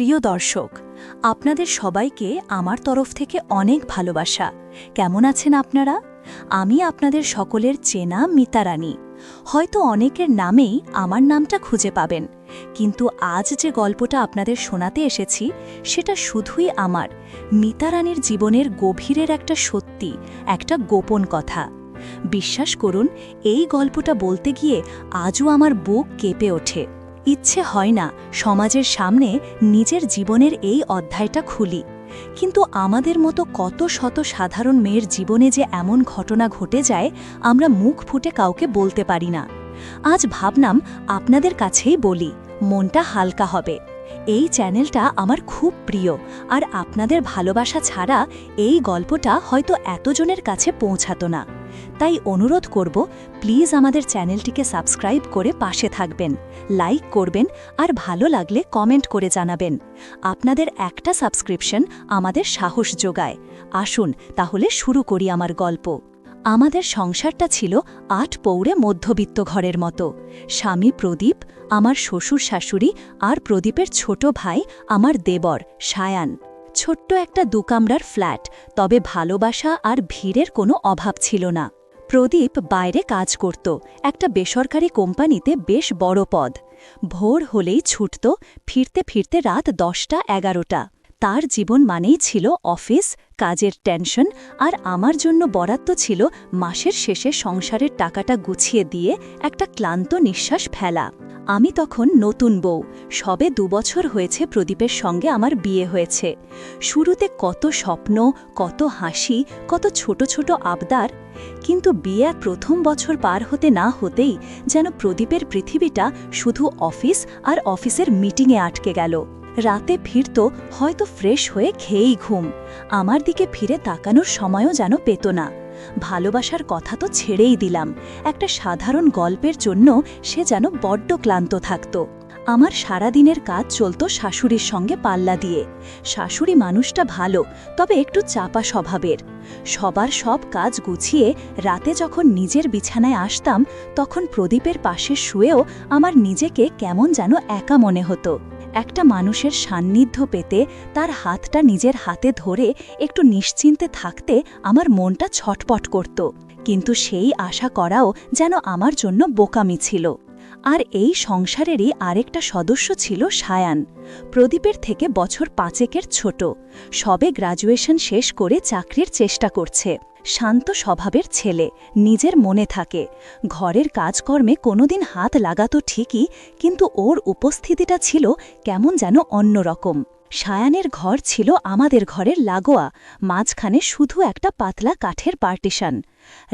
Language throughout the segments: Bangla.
প্রিয় দর্শক, আপনাদের সবাইকে আমার তরফ থেকে অনেক ভালোবাসা। কেমন আছেন আপনারা? আমি আপনাদের সকলের চেনা মিতা রানী। হয়তো অনেকের নামেই আমার নামটা খুঁজে পাবেন, কিন্তু আজ যে গল্পটা আপনাদের শোনাতে এসেছি সেটা শুধুই আমার মিতা রানীর জীবনের গভীরের একটা সত্যি, একটা গোপন কথা। বিশ্বাস করুন, এই গল্পটা বলতে গিয়ে আজও আমার বুক কেঁপে ওঠে। ইচ্ছে হয় না সমাজের সামনে নিজের জীবনের এই অধ্যায়টা খুলি, কিন্তু আমাদের মতো কত শত সাধারণ মেয়ের জীবনে যে এমন ঘটনা ঘটে যায় আমরা মুখ ফুটে কাউকে বলতে পারি না। আজ ভাবলাম আপনাদের কাছেই বলি, মনটা হালকা হবে। এই চ্যানেলটা আমার খুব প্রিয়, আর আপনাদের ভালোবাসা ছাড়া এই গল্পটা হয়তো এতজনের কাছে পৌঁছাতো না। তাই অনুরোধ করব, প্লিজ আমাদের চ্যানেলটিকে সাবস্ক্রাইব করে পাশে থাকবেন, লাইক করবেন, আর ভালো লাগলে কমেন্ট করে জানাবেন। আপনাদের একটা সাবস্ক্রিপশন আমাদের সাহস যোগায়। আসুন তাহলে শুরু করি আমার গল্প। আমাদের সংসারটা ছিল ৮ পৌরে মধ্যবিত্ত ঘরের মতো। স্বামী প্রদীপ, আমার শ্বশুর শাশুড়ি, আর প্রদীপের ছোট ভাই আমার দেবর সায়ান। ছোট্ট একটা দুকামরার ফ্ল্যাট, তবে ভালোবাসা আর ভিড়ের কোনো অভাব ছিল না। প্রদীপ বাইরে কাজ করত, একটা বেসরকারি কোম্পানিতে বেশ বড় পদ। ভোর হলেই ছুটত, ফিরতে ফিরতে রাত 10টা-11টা। তার জীবন মানেই ছিল অফিস, কাজের টেনশন, আর আমার জন্য বরাদ্দ ছিল মাসের শেষে সংসারের টাকাটা গুছিয়ে দিয়ে একটা ক্লান্ত নিঃশ্বাস ফেলা। আমি তখন নতুন বউ, সবে 2 বছর হয়েছে প্রদীপের সঙ্গে আমার বিয়ে হয়েছে। শুরুতে কত স্বপ্ন, কত হাসি, কত ছোট ছোট আবদার, কিন্তু বিয়ের প্রথম বছর পার হতে না হতেই যেন প্রদীপের পৃথিবীটা শুধু অফিস আর অফিসের মিটিংয়ে আটকে গেল। রাতে ফিরত হয়তো ফ্রেশ হয়ে খেয়েই ঘুম, আমার দিকে ফিরে তাকানোর সময়ও যেন পেত না। ভালোবাসার কথা তো ছেড়েই দিলাম, একটা সাধারণ গল্পের জন্য সে যেন বড্ড ক্লান্ত থাকত। আমার সারাদিনের কাজ চলত শাশুড়ির সঙ্গে পাল্লা দিয়ে। শাশুড়ি মানুষটা ভালো, তবে একটু চাপা স্বভাবের। সবার সব কাজ গুছিয়ে রাতে যখন নিজের বিছানায় আসতাম, তখন প্রদীপের পাশে শুয়েও আমার নিজেকে কেমন যেন একা মনে হতো। একটা মানুষের সান্নিধ্য পেতে, তার হাতটা নিজের হাতে ধরে একটু নিশ্চিন্তে থাকতে আমার মনটা ছটপট করত, কিন্তু সেই আশা করাও যেন আমার জন্য বোকামি ছিল। আর এই সংসারেরই আরেকটা সদস্য ছিল সায়ান, প্রদীপের থেকে বছর 5-এর ছোট। সবে গ্র্যাজুয়েশন শেষ করে চাকরির চেষ্টা করছে। শান্ত স্বভাবের ছেলে, নিজের মনে থাকে। ঘরের কাজকর্মে কোনোদিন হাত লাগাতো ঠিকই, কিন্তু ওর উপস্থিতিটা ছিল কেমন যেন অন্যরকম। সায়ানের ঘর ছিল আমাদের ঘরের লাগোয়া, মাঝখানে শুধু একটা পাতলা কাঠের পার্টিশন।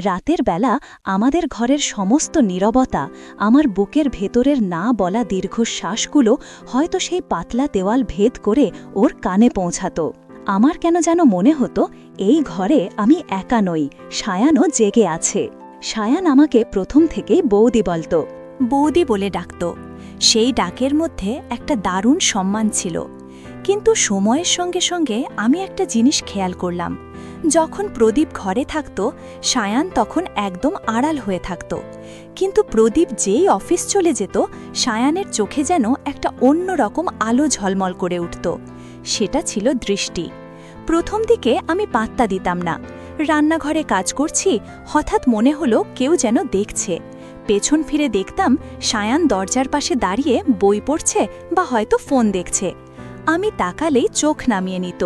রাতের বেলা আমাদের ঘরের সমস্ত নীরবতা, আমার বুকের ভেতরের না বলা দীর্ঘশ্বাসগুলো হয়তো সেই পাতলা দেওয়াল ভেদ করে ওর কানে পৌঁছাত। আমার কেন যেন মনে হতো এই ঘরে আমি একা নই, সায়ানও জেগে আছে। সায়ান আমাকে প্রথম থেকেই বৌদি বলত, বৌদি বলে ডাকত। সেই ডাকের মধ্যে একটা দারুণ সম্মান ছিল। কিন্তু সময়ের সঙ্গে সঙ্গে আমি একটা জিনিস খেয়াল করলাম, যখন প্রদীপ ঘরে থাকত সায়ান তখন একদম আড়াল হয়ে থাকত, কিন্তু প্রদীপ যেই অফিস চলে যেত সায়ানের চোখে যেন একটা অন্য রকম আলো ঝলমল করে উঠত। সেটা ছিল দৃষ্টি। প্রথম দিকে আমি পাত্তা দিতাম না। রান্নাঘরে কাজ করছি, হঠাৎ মনে হলো কেউ যেন দেখছে। পেছন ফিরে দেখতাম সায়ান দরজার পাশে দাঁড়িয়ে বই পড়ছে বা হয়তো ফোন দেখছে। আমি তাকালেই চোখ নামিয়ে নিত,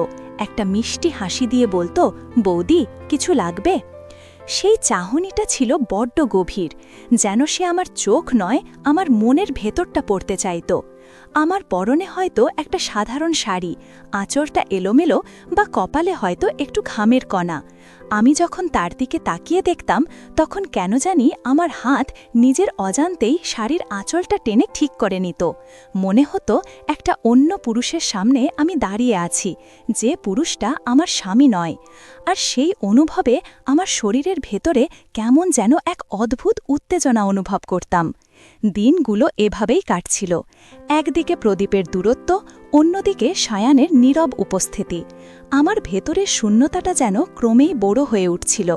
একটা মিষ্টি হাসি দিয়ে বলতো, বৌদি কিছু লাগবে? সেই চাহনিটা ছিল বড্ড গভীর, যেন সে আমার চোখ নয়, আমার মনের ভেতরটা পড়তে চাইত। আমার পরনে হয়তো একটা সাধারণ শাড়ি, আঁচড়টা এলোমেলো, বা কপালে হয়তো একটু ঘামের কণা। আমি যখন তার দিকে তাকিয়ে দেখতাম, তখন কেন জানি আমার হাত নিজের অজান্তেই শাড়ির আঁচলটা টেনে ঠিক করে নিত। মনে হতো একটা অন্য পুরুষের সামনে আমি দাঁড়িয়ে আছি, যে পুরুষটা আমার স্বামী নয়। আর সেই অনুভবে আমার শরীরের ভেতরে কেমন যেন এক অদ্ভুত উত্তেজনা অনুভব করতাম। দিনগুলো এভাবেই কাটছিল। একদিকে প্রদীপের দূরত্ব, অন্যদিকে সায়ানের নীরব উপস্থিতি। আমার ভেতরের শূন্যতাটা যেন ক্রমেই বড় হয়ে উঠছিল।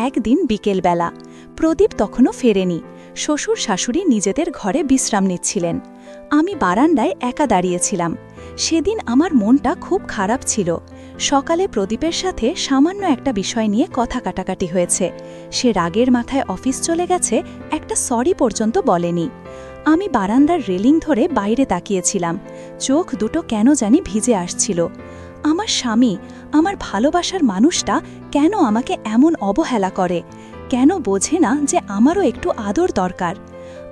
একদিন বিকেলবেলা, প্রদীপ তখনও ফেরেনি। শ্বশুর শাশুড়ি নিজেদের ঘরে বিশ্রাম নিচ্ছিলেন। আমি বারান্দায় একা দাঁড়িয়েছিলাম। সেদিন আমার মনটা খুব খারাপ ছিল। সকালে প্রদীপের সাথে সামান্য একটা বিষয় নিয়ে কথা কাটাকাটি হয়েছে। সে রাগের মাথায় অফিস চলে গেছে, একটা সরি পর্যন্ত বলেনি। আমি বারান্দার রেলিং ধরে বাইরে তাকিয়েছিলাম। চোখ দুটো কেন জানি ভিজে আসছিল। আমার স্বামী, আমার ভালোবাসার মানুষটা কেন আমাকে এমন অবহেলা করে? কেন বোঝে না যে আমারও একটু আদর দরকার?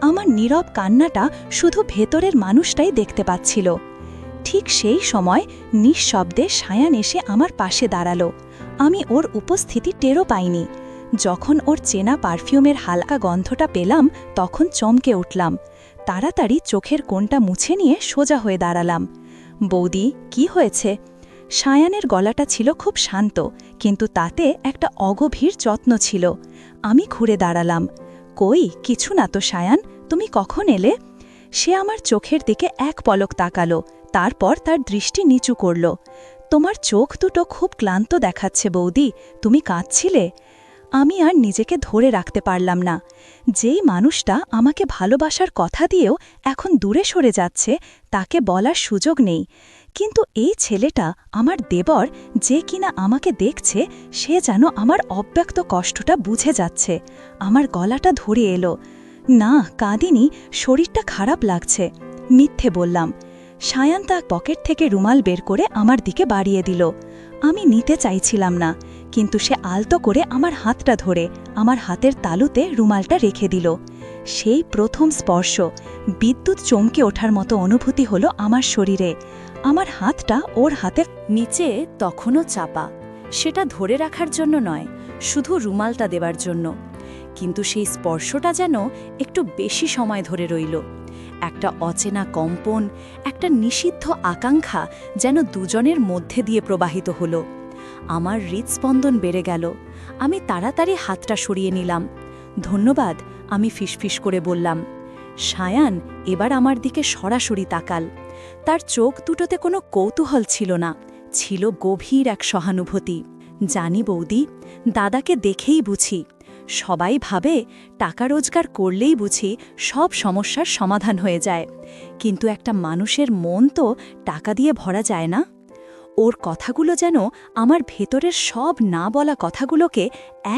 আমার নীরব কান্নাটা শুধু ভেতরের মানুষটাই দেখতে পাচ্ছিল। ঠিক সেই সময় নিঃশব্দে সায়ান এসে আমার পাশে দাঁড়ালো। আমি ওর উপস্থিতি টেরও পাইনি। যখন ওর চেনা পারফিউমের হালকা গন্ধটা পেলাম তখন চমকে উঠলাম। তাড়াতাড়ি চোখের কোণটা মুছে নিয়ে সোজা হয়ে দাঁড়ালাম। বৌদি, কি হয়েছে? সায়ানের গলাটা ছিল খুব শান্ত, কিন্তু তাতে একটা অগভীর যত্ন ছিল। আমি ঘুরে দাঁড়ালাম। কই, কিছু না তো সায়ান, তুমি কখন এলে? সে আমার চোখের দিকে এক পলক তাকালো, তারপর তার দৃষ্টি নিচু করল। তোমার চোখ দুটো খুব ক্লান্ত দেখাচ্ছে বৌদি, তুমি কাঁদছিলে? আমি আর নিজেকে ধরে রাখতে পারলাম না। যেই মানুষটা আমাকে ভালোবাসার কথা দিয়েও এখন দূরে সরে যাচ্ছে, তাকে বলার সুযোগ নেই। কিন্তু এই ছেলেটা, আমার দেবর, যে কিনা আমাকে দেখছে, সে যেন আমার অব্যক্ত কষ্টটা বুঝে যাচ্ছে। আমার গলাটা ধরে এলো। না, কাঁদিনি, শরীরটা খারাপ লাগছে। মিথ্যে বললাম। সায়ান তার পকেট থেকে রুমাল বের করে আমার দিকে বাড়িয়ে দিল। আমি নিতে চাইছিলাম না, কিন্তু সে আলতো করে আমার হাতটা ধরে আমার হাতের তালুতে রুমালটা রেখে দিল। সেই প্রথম স্পর্শ, বিদ্যুৎ চমকে ওঠার মতো অনুভূতি হলো আমার শরীরে। আমার হাতটা ওর হাতে নিচে তখনও চাপা। সেটা ধরে রাখার জন্য নয়, শুধু রুমালটা দেবার জন্য। কিন্তু সেই স্পর্শটা যেন একটু বেশি সময় ধরে রইল। একটা অচেনা কম্পন, একটা নিষিদ্ধ আকাঙ্ক্ষা যেন দুজনের মধ্যে দিয়ে প্রবাহিত হলো। আমার হৃদস্পন্দন বেড়ে গেল। আমি তাড়াতাড়ি হাতটা সরিয়ে নিলাম। ধন্যবাদ, আমি ফিসফিস করে বললাম। সায়ান এবার আমার দিকে সরাসরি তাকাল। তার চোখ দুটোতে কোনো কৌতূহল ছিল না, ছিল গভীর এক সহানুভূতি। জানি বৌদি, দাদাকে দেখেই বুঝি। সবাই ভাবে টাকা রোজগার করলেই বুঝি সব সমস্যার সমাধান হয়ে যায়, কিন্তু একটা মানুষের মন তো টাকা দিয়ে ভরা যায় না। ওর কথাগুলো যেন আমার ভেতরের সব না বলা কথাগুলোকে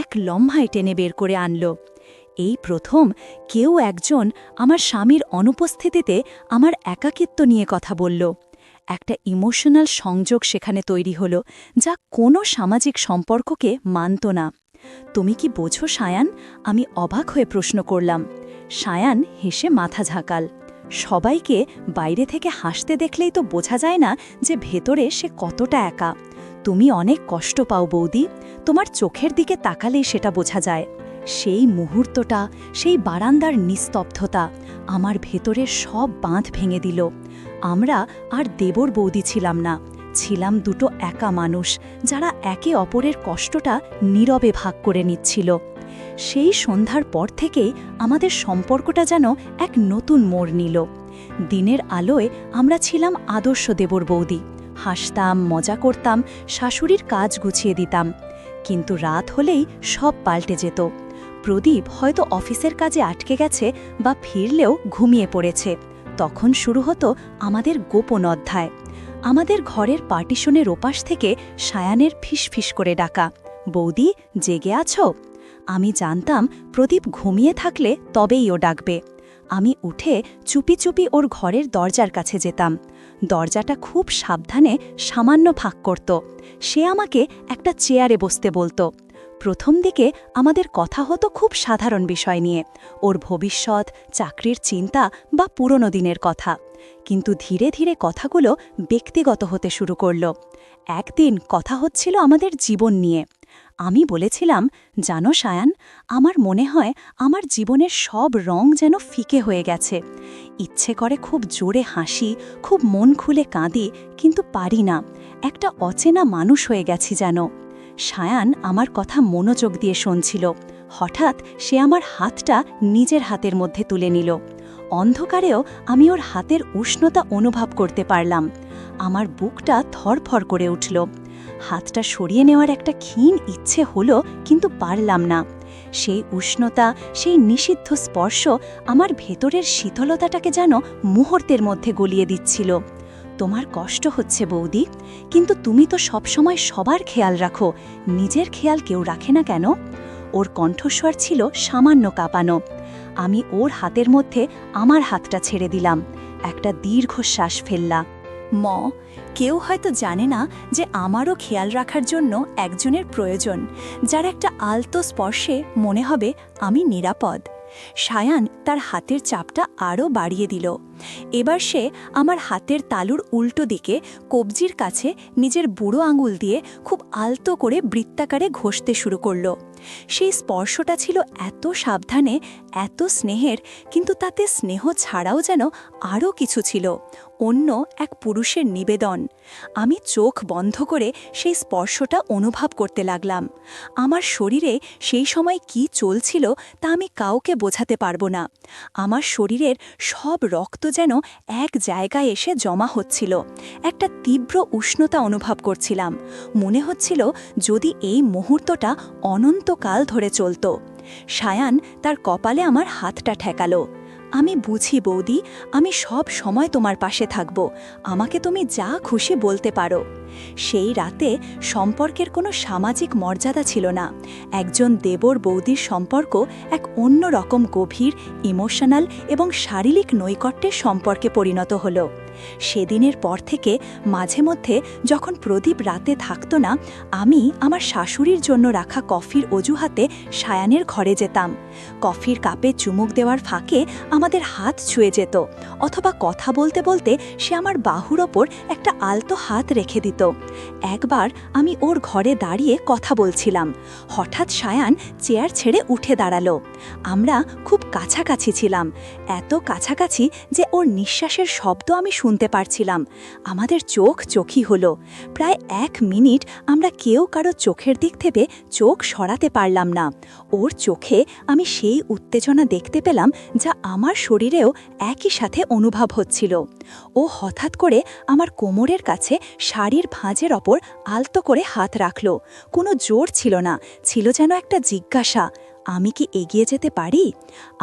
এক লম্হায় টেনে বের করে আনল। এই প্রথম কেউ একজন আমার স্বামীর অনুপস্থিতিতে আমার একাকিত্ব নিয়ে কথা বলল। একটা ইমোশনাল সংযোগ সেখানে তৈরি হলো, যা কোনো সামাজিক সম্পর্ককে মানত না। তুমি কি বোঝো সায়ান? আমি অবাক হয়ে প্রশ্ন করলাম। সায়ান হেসে মাথা ঝাঁকাল। সবাইকে বাইরে থেকে হাসতে দেখলেই তো বোঝা যায় না যে ভেতরে সে কতটা একা। তুমি অনেক কষ্ট পাও বৌদি, তোমার চোখের দিকে তাকালেই সেটা বোঝা যায়। সেই মুহূর্তটা, সেই বারান্দার নিস্তব্ধতা আমার ভেতরের সব বাঁধ ভেঙে দিল। আমরা আর দেবর বৌদি ছিলাম না, ছিলাম দুটো একা মানুষ, যারা একে অপরের কষ্টটা নীরবে ভাগ করে নিচ্ছিল। সেই সন্ধ্যার পর থেকেই আমাদের সম্পর্কটা যেন এক নতুন মোড় নিল। দিনের আলোয় আমরা ছিলাম আদর্শ দেবর বৌদি, হাসতাম, মজা করতাম, শাশুড়ির কাজ গুছিয়ে দিতাম। কিন্তু রাত হলেই সব পাল্টে যেত। প্রদীপ হয়তো অফিসের কাজে আটকে গেছে বা ফিরলেও ঘুমিয়ে পড়েছে। তখন শুরু হতো আমাদের গোপন অধ্যায়। আমাদের ঘরের পার্টিশনের ওপাশ থেকে সায়ানের ফিসফিস করে ডাকা, বৌদি জেগে আছো? আমি জানতাম প্রদীপ ঘুমিয়ে থাকলে তবেই ও ডাকবে। আমি উঠে চুপি চুপি ওর ঘরের দরজার কাছে যেতাম। দরজাটা খুব সাবধানে সামান্য ফাঁক করত। সে আমাকে একটা চেয়ারে বসতে বলতো। প্রথম দিকে আমাদের কথা হতো খুব সাধারণ বিষয় নিয়ে, ওর ভবিষ্যৎ, চাকরির চিন্তা বা পুরনো দিনের কথা। কিন্তু ধীরে ধীরে কথাগুলো ব্যক্তিগত হতে শুরু করল। একদিন কথা হচ্ছিল আমাদের জীবন নিয়ে। আমি বলেছিলাম, জানো সায়ান, আমার মনে হয় আমার জীবনের সব রং যেন ফিকে হয়ে গেছে। ইচ্ছে করে খুব জোরে হাসি, খুব মন খুলে কাঁদি, কিন্তু পারি না। একটা অচেনা মানুষ হয়ে গেছি যেন। সায়ান আমার কথা মনোযোগ দিয়ে শুনছিল। হঠাৎ সে আমার হাতটা নিজের হাতের মধ্যে তুলে নিল। অন্ধকারেও আমি ওর হাতের উষ্ণতা অনুভব করতে পারলাম। আমার বুকটা থরফর করে উঠল। হাতটা সরিয়ে নেওয়ার একটা ক্ষীণ ইচ্ছে হলো, কিন্তু পারলাম না। সেই উষ্ণতা, সেই নিষিদ্ধ স্পর্শ আমার ভেতরের শীতলতাটাকে যেন মুহূর্তের মধ্যে গলিয়ে দিচ্ছিল। তোমার কষ্ট হচ্ছে বৌদি, কিন্তু তুমি তো সবসময় সবার খেয়াল রাখো, নিজের খেয়াল কেউ রাখে না কেন? ওর কণ্ঠস্বর ছিল সামান্য কাঁপানো। আমি ওর হাতের মধ্যে আমার হাতটা ছেড়ে দিলাম, একটা দীর্ঘশ্বাস ফেললা। কেউ হয়তো জানে না যে আমারও খেয়াল রাখার জন্য একজনের প্রয়োজন, যার একটা আলতো স্পর্শে মনে হবে আমি নিরাপদ। সায়ান তার হাতের চাপটা আরও বাড়িয়ে দিল। এবার সে আমার হাতের তালুর উল্টো দিকে কবজির কাছে নিজের বুড়ো আঙুল দিয়ে খুব আলতো করে বৃত্তাকারে ঘষতে শুরু করল। সেই স্পর্শটা ছিল এত সাবধানে, এত স্নেহের, কিন্তু তাতে স্নেহ ছাড়াও যেন আরও কিছু ছিল, অন্য এক পুরুষের নিবেদন। আমি চোখ বন্ধ করে সেই স্পর্শটা অনুভব করতে লাগলাম। আমার শরীরে সেই সময় কি চলছিল তা আমি কাউকে বোঝাতে পারবো না। আমার শরীরের সব রক্ত যেন এক জায়গায় এসে জমা হচ্ছিল, একটা তীব্র উষ্ণতা অনুভব করছিলাম। মনে হচ্ছিল যদি এই মুহূর্তটা অনন্তকাল ধরে চলত। সায়ান তার কপালে আমার হাতটা ঠেকালো। আমি বুঝি বৌদি, আমি সব সময় তোমার পাশে থাকব, আমাকে তুমি যা খুশি বলতে পারো। সেই রাতে সম্পর্কের কোনো সামাজিক মর্যাদা ছিল না। একজন দেবর বৌদির সম্পর্ক এক অন্য রকম গভীর, ইমোশনাল এবং শারীরিক নৈকট্যের সম্পর্কে পরিণত হলো। সেদিনের পর থেকে মাঝে মধ্যে যখন প্রদীপ রাতে থাকতো না, আমি আমার শাশুড়ির জন্য রাখা কফির অজুহাতে সায়ানের ঘরে যেতাম। কফির কাপে চুমুক দেওয়ার ফাঁকে আমাদের হাত ছুঁয়ে যেত, অথবা কথা বলতে বলতে সে আমার বাহুর ওপর একটা আলতো হাত রেখে দিত। একবার আমি ওর ঘরে দাঁড়িয়ে কথা বলছিলাম, হঠাৎ সায়ান চেয়ার ছেড়ে উঠে দাঁড়ালো। আমরা খুব কাছাকাছি ছিলাম, এত কাছাকাছি যে ওর নিঃশ্বাসের শব্দ আমি শুনতে পারছিলাম। আমাদের চোখ চোখই হলো। প্রায় 1 মিনিট আমরা কেউ কারো চোখের দিক থেকে চোখ সরাতে পারলাম না। ওর চোখে আমি সেই উত্তেজনা দেখতে পেলাম যা আমার শরীরেও একই সাথে অনুভব হচ্ছিল। ও হঠাৎ করে আমার কোমরের কাছে শাড়ির ভাঁজের ওপর আলতো করে হাত রাখল। কোনো জোর ছিল না, ছিল যেন একটা জিজ্ঞাসা, আমি কি এগিয়ে যেতে পারি?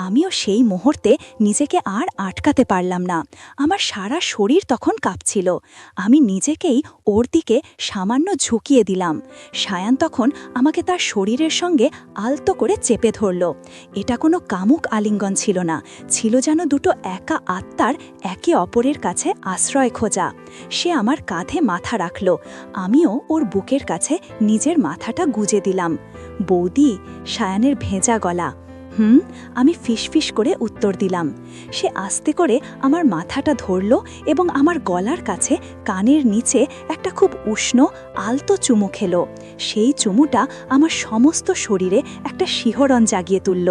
আমিও সেই মুহূর্তে নিজেকে আর আটকাতে পারলাম না। আমার সারা শরীর তখন কাঁপছিল। আমি নিজেকেই ওর দিকে সামান্য ঝুঁকিয়ে দিলাম। সায়ান তখন আমাকে তার শরীরের সঙ্গে আলতো করে চেপে ধরল। এটা কোনো কামুক আলিঙ্গন ছিল না, ছিল যেন দুটো একা আত্মার একে অপরের কাছে আশ্রয় খোঁজা। সে আমার কাঁধে মাথা রাখল, আমিও ওর বুকের কাছে নিজের মাথাটা গুজে দিলাম। বৌদি, সায়ানের ভেজা গলা। আমি ফিসফিস করে উত্তর দিলাম। সে আস্তে করে আমার মাথাটা ধরল এবং আমার গলার কাছে কানের নিচে একটা খুব উষ্ণ আলতো চুমু খেল। সেই চুমুটা আমার সমস্ত শরীরে একটা শিহরণ জাগিয়ে তুলল।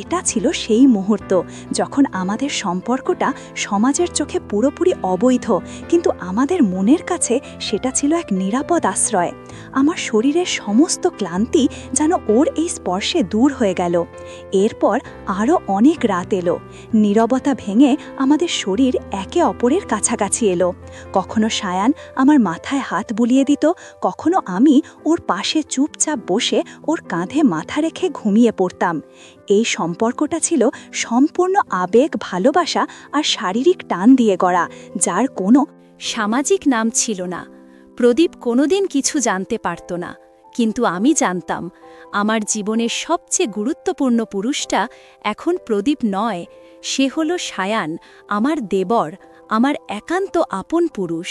এটা ছিল সেই মুহূর্ত যখন আমাদের সম্পর্কটা সমাজের চোখে পুরোপুরি অবৈধ, কিন্তু আমাদের মনের কাছে সেটা ছিল এক নিরাপদ আশ্রয়। আমার শরীরের সমস্ত ক্লান্তি যেন ওর এই স্পর্শে দূর হয়ে গেল। এরপর আরও অনেক রাত এলো। নীরবতা ভেঙে আমাদের শরীর একে অপরের কাছাকাছি এলো। কখনো সায়ান আমার মাথায় হাত বুলিয়ে দিত, কখনো আমি ওর পাশে চুপচাপ বসে ওর কাঁধে মাথা রেখে ঘুমিয়ে পড়তাম। এই সম্পর্কটা ছিল সম্পূর্ণ আবেগ, ভালোবাসা আর শারীরিক টান দিয়ে গড়া, যার কোনো সামাজিক নাম ছিল না। প্রদীপ কোনোদিন কিছু জানতে পারত না, কিন্তু আমি জানতাম আমার জীবনের সবচেয়ে গুরুত্বপূর্ণ পুরুষটা এখন প্রদীপ নয়, সে হলো সায়ান, আমার দেবর, আমার একান্ত আপন পুরুষ।